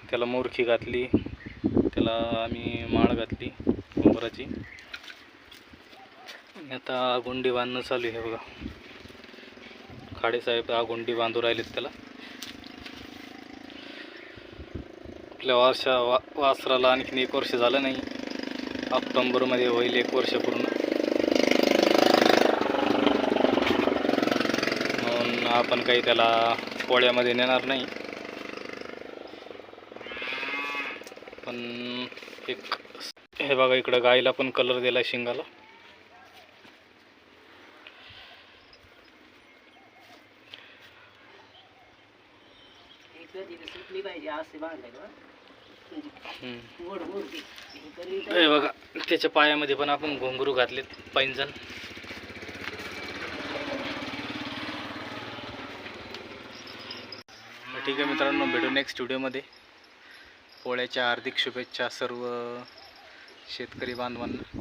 त्याला मोरखी घातली, त्याला आम्ही माळ घातली उंबराची. आता आगोंडी बांधणं चालू आहे बघा. खाडेसाहेब आगोंडी बांधू राहिलेत त्याला. आपल्या वासराला आणखीन 1 वर्ष झालं नाही, ऑक्टोबरमध्ये होईल 1 वर्ष पूर्ण. म्हणून आपण काही त्याला पोळ्यामध्ये नेणार नाही, पण एक हे बघा इकडं गायला पण कलर दिला शिंगाला. हे बघा त्याच्या पायामध्ये पण आपण घोंगरू घातलेत, पैंजण. ठीक आहे मित्रांनो, भेटू नेक्स्ट व्हिडिओमध्ये. पोळ्याच्या हार्दिक शुभेच्छा सर्व शेतकरी बांधवांना.